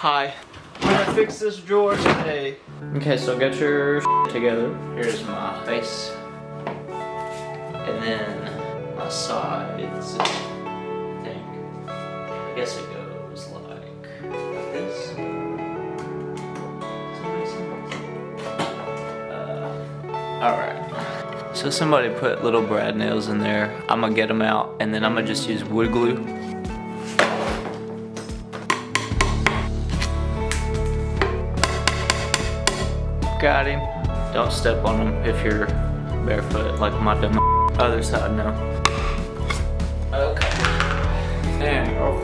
Hi. I'm gonna fix this drawer today. Okay, so get your together. Here's my face. And then my sides, I think. I guess it goes like this. Alright. So somebody put little brad nails in there. I'm gonna get them out and then I'm gonna just use wood glue. Got him. Don't step on them if you're barefoot like my dumb other side now. Okay. There you go.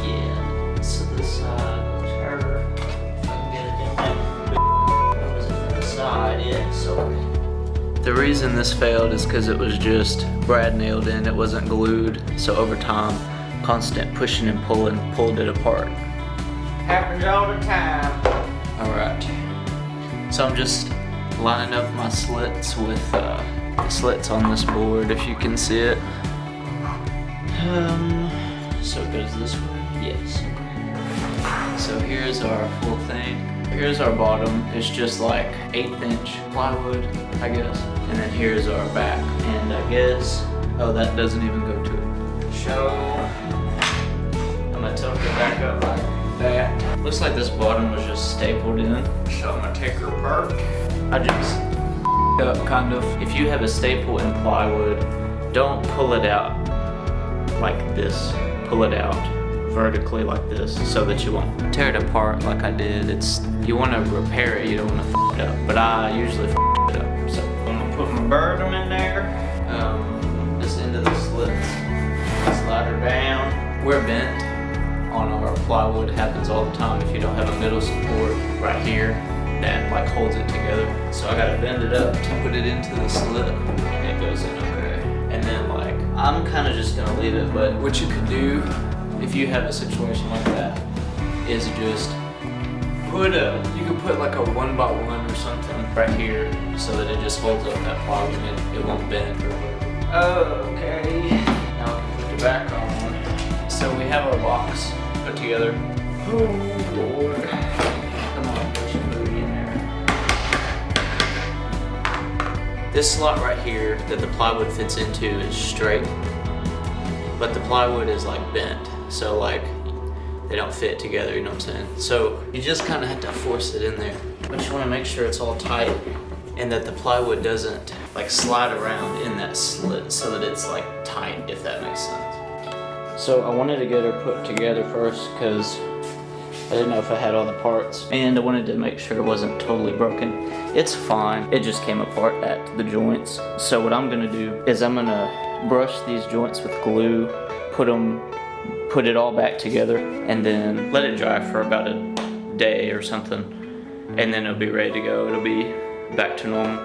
Yeah. So this side goes her. If I can get it down. Goes in the side, yeah. So the reason this failed is because it was just brad nailed in. It wasn't glued. So over time, constant pushing and pulling pulled it apart. Happens all the time. All right. So I'm just lining up my slits with the slits on this board, if you can see it. So it goes this way? Yes. So here's our full thing. Here's our bottom. It's just like 1/8" plywood, I guess. And then here's our back. And I guess, oh, that doesn't even go to it. So I'm gonna tilt it back up like that. Looks like this bottom was just stapled in. So I'm gonna take her apart. I just up kind of. If you have a staple in plywood, don't pull it out like this. Pull it out vertically like this so that you won't tear it apart like I did. You want to repair it, you don't want to f it up. But I usually f it up. So I'm gonna put my berm in there. Just into the slits. Slide her down. We're bent on our plywood. It happens all the time if you don't have a middle support right here that like holds it together. So I gotta bend it up to put it into the slit and it goes in okay. And then like, I'm kind of just gonna leave it, but what you could do if you have a situation like that is just you could put like a 1x1 or something right here so that it just holds up that plywood and it won't bend or whatever. Okay, now I can put the back on. So we have our box put together. Oh Lord. Come on, put your booty in there. This slot right here that the plywood fits into is straight, but the plywood is like bent. So like, they don't fit together, you know what I'm saying? So you just kind of have to force it in there. But you want to make sure it's all tight and that the plywood doesn't like slide around in that slit so that it's like tight, if that makes sense. So I wanted to get her put together first because I didn't know if I had all the parts, and I wanted to make sure it wasn't totally broken. It's fine, it just came apart at the joints. So what I'm gonna do is I'm gonna brush these joints with glue, put it all back together, and then let it dry for about a day or something, and then it'll be ready to go. It'll be back to normal.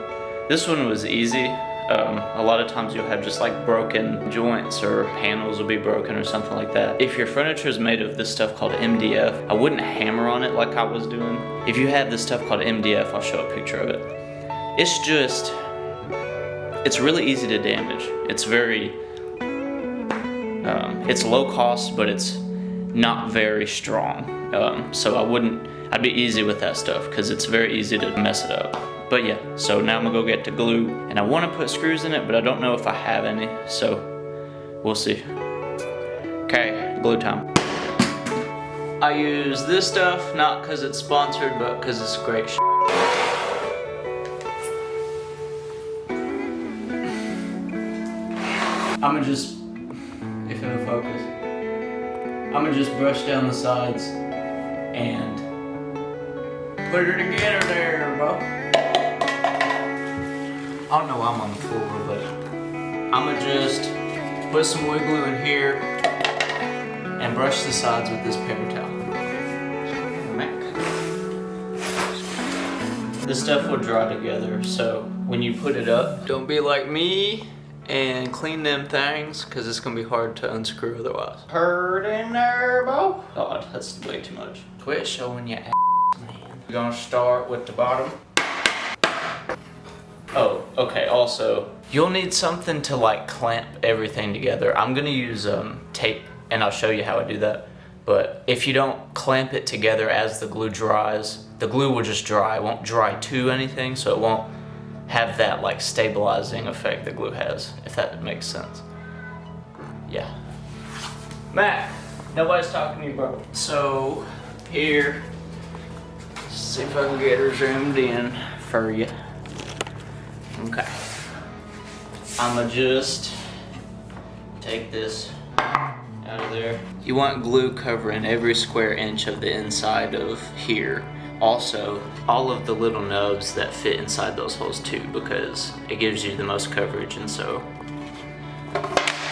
This one was easy. A lot of times you'll have just like broken joints or panels will be broken or something like that. If your furniture is made of this stuff called MDF, I wouldn't hammer on it like I was doing. If you have this stuff called MDF, I'll show a picture of it. It's really easy to damage. It's very, it's low cost, but it's not very strong. So I'd be easy with that stuff because it's very easy to mess it up. But yeah, so now I'm gonna go get the glue, and I wanna put screws in it, but I don't know if I have any, so we'll see. Okay, glue time. I use this stuff, not cause it's sponsored, but cause it's great shit. I'ma just, if it'll focus, I'ma just brush down the sides and put her together there, bro. I don't know why I'm on the floor, but I'm gonna just put some wood glue in here and brush the sides with this paper towel. This stuff will dry together, so when you put it up, don't be like me and clean them things, because it's gonna be hard to unscrew otherwise. Hurt in there, bro? God, that's way too much. Quit showing your ass, man. We're gonna start with the bottom. Oh, okay, also, you'll need something to like clamp everything together. I'm gonna use tape, and I'll show you how I do that. But if you don't clamp it together as the glue dries, the glue will just dry. It won't dry to anything, so it won't have that like stabilizing effect the glue has, if that makes sense. Yeah. Matt, nobody's talking to you, bro. So here, let's see if I can get her zoomed in for you. Okay. I'ma just take this out of there. You want glue covering every square inch of the inside of here. Also, all of the little nubs that fit inside those holes too, because it gives you the most coverage, and so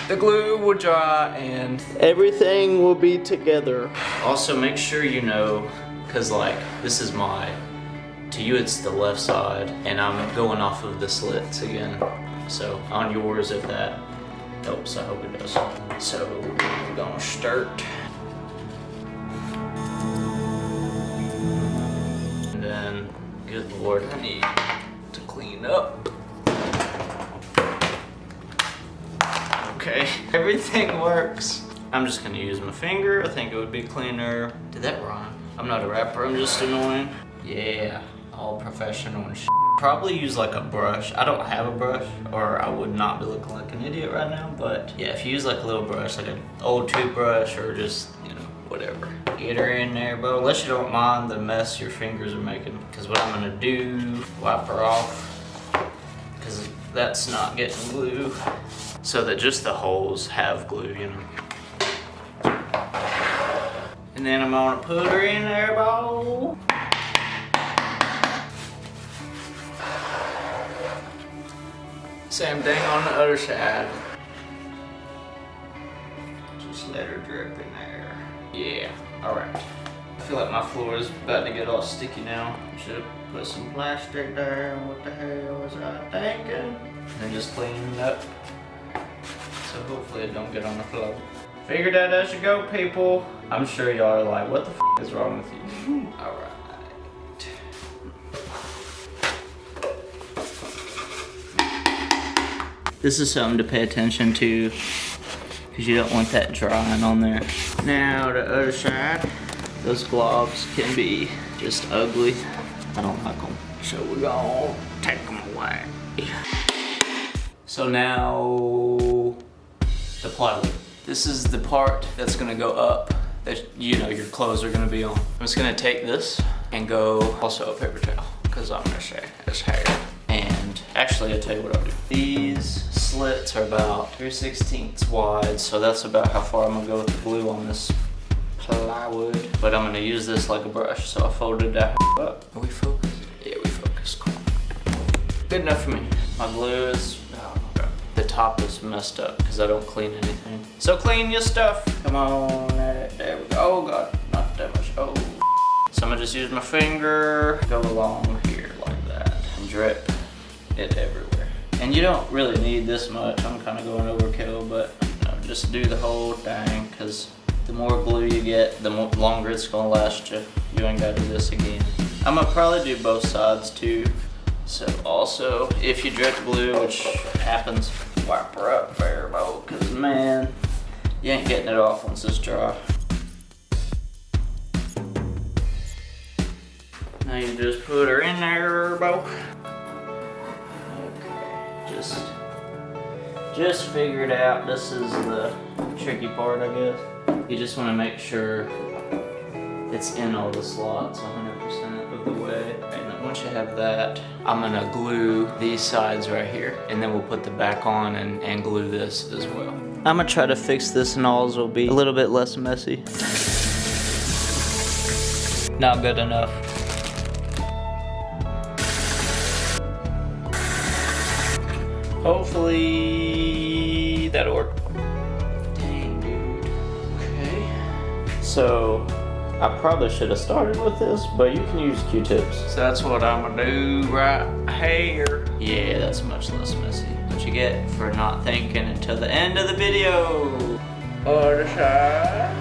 the glue will dry and everything will be together. Also, make sure you know, cause like this is to you it's the left side, and I'm going off of the slits again. So on yours, if that helps, I hope it does. So we're gonna start. And then, good Lord, I need to clean up. Okay, everything works. I'm just gonna use my finger. I think it would be cleaner. Did that rhyme? I'm not a rapper, I'm just annoying. Yeah, all professional and shit. Probably use like a brush. I don't have a brush, or I would not be looking like an idiot right now, but yeah, if you use like a little brush, like an old toothbrush, or just, you know, whatever. Get her in there, bro, unless you don't mind the mess your fingers are making. Because what I'm gonna do, wipe her off, because that's not getting glue. So that just the holes have glue, you know. And then I'm gonna put her in there, bro. Same thing on the other side. Just let her drip in there. Yeah, all right. I feel like my floor is about to get all sticky now. Should have put some plastic there. What the hell was I thinking? And just clean it up. So hopefully it don't get on the floor. Figured out as you go, people. I'm sure y'all are like, what the f is wrong with you? All right. This is something to pay attention to, because you don't want that drying on there. Now the other side, those globs can be just ugly. I don't like them, so we're gonna take them away. So now, the plywood. This is the part that's gonna go up, that you know your clothes are gonna be on. I'm just gonna take this and go also a paper towel, because I'm gonna say it's hair. And actually, I'll tell you what I'll do. These slits are about 3/16 wide, so that's about how far I'm gonna go with the glue on this plywood. But I'm gonna use this like a brush, so I folded that up. Are we focused? Yeah, we focused. Cool. Good enough for me. My glue is, oh my God. The top is messed up because I don't clean anything. So clean your stuff. Come on, there we go. Oh God, not that much. Oh. So I'm gonna just use my finger, go along here like that, and drip it everywhere. And you don't really need this much. I'm kind of going overkill, but you know, just do the whole thing, because the more glue you get, the longer it's gonna last you. You ain't gotta do this again. I'm gonna probably do both sides too. So also, if you drip glue, which happens, wipe her up there, bro, because man, you ain't getting it off once it's dry. Now you just put her in there, bro. Just figure it out. This is the tricky part, I guess. You just want to make sure it's in all the slots 100% of the way. And once you have that, I'm gonna glue these sides right here, and then we'll put the back on and glue this as well. I'm gonna try to fix this and all will be a little bit less messy. Not good enough. Hopefully that'll work. Dang, dude. Okay. So I probably should have started with this, but you can use Q-tips. So that's what I'm gonna do right here. Yeah, that's much less messy. What you get for not thinking until the end of the video. Other side.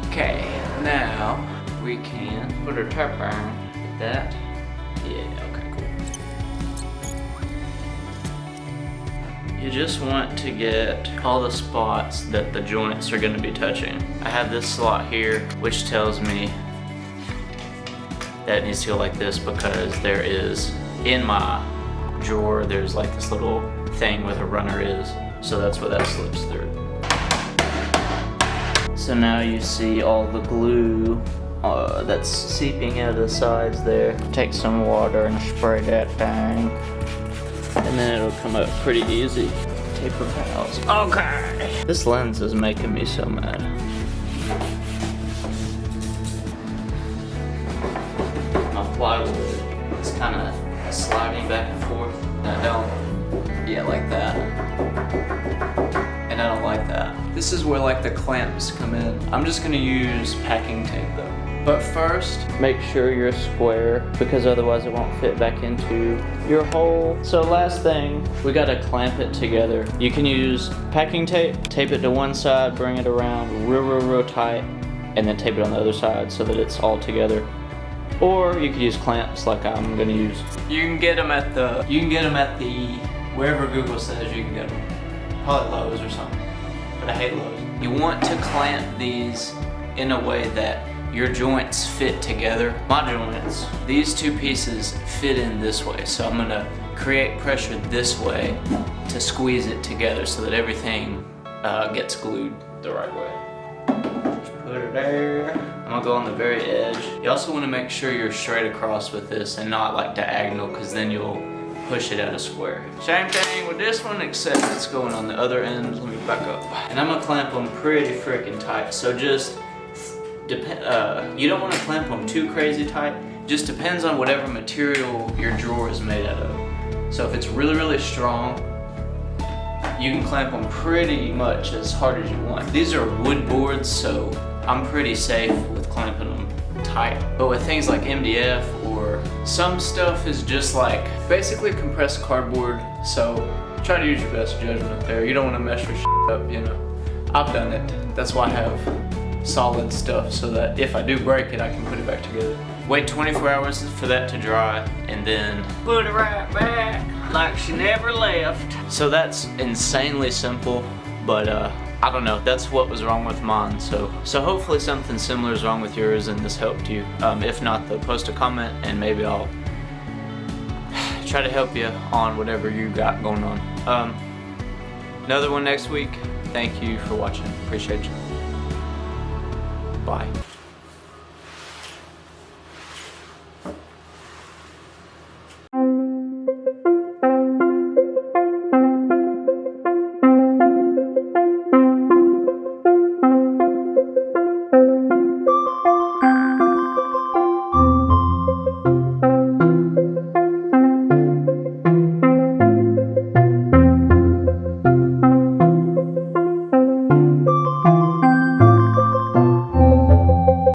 Okay, now we can put our tap iron like that. Yeah, okay, cool. You just want to get all the spots that the joints are gonna be touching. I have this slot here, which tells me that it needs to go like this because there is, in my drawer, there's like this little thing where the runner is. So that's what that slips through. So now you see all the glue that's seeping out of the sides there. Take some water and spray that thing. And then it'll come up pretty easy. Paper towels. Okay. This lens is making me so mad. My plywood is kind of sliding back and forth. And I don't, yeah, like that. And I don't like that. This is where like the clamps come in. I'm just gonna use packing tape though. But first, make sure you're square because otherwise it won't fit back into your hole. So last thing, we gotta clamp it together. You can use packing tape, tape it to one side, bring it around real tight, and then tape it on the other side so that it's all together. Or you could use clamps like I'm gonna use. You can get them at the, wherever Google says you can get them. Probably Lowe's or something, but I hate Lowe's. You want to clamp these in a way that your joints fit together. My joints, these two pieces fit in this way. So I'm gonna create pressure this way to squeeze it together so that everything gets glued the right way. Just put it there. I'm gonna go on the very edge. You also wanna make sure you're straight across with this and not like diagonal because then you'll push it at a square. Same thing with this one except it's going on the other end. Let me back up. And I'm gonna clamp them pretty freaking tight. So just you don't want to clamp them too crazy tight. Just depends on whatever material your drawer is made out of. So if it's really strong, you can clamp them pretty much as hard as you want. These are wood boards, so I'm pretty safe with clamping them tight. But with things like MDF or some stuff is just like basically compressed cardboard. So try to use your best judgment there. You don't want to mess your shit up, you know. I've done it. That's why I have solid stuff so that if I do break it, I can put it back together. Wait 24 hours for that to dry and then put it right back like she never left. So that's insanely simple, but I don't know, that's what was wrong with mine. So hopefully something similar is wrong with yours and this helped you. If not, though, post a comment and maybe I'll try to help you on whatever you got going on. Another one next week. Thank you for watching. Appreciate you. Bye.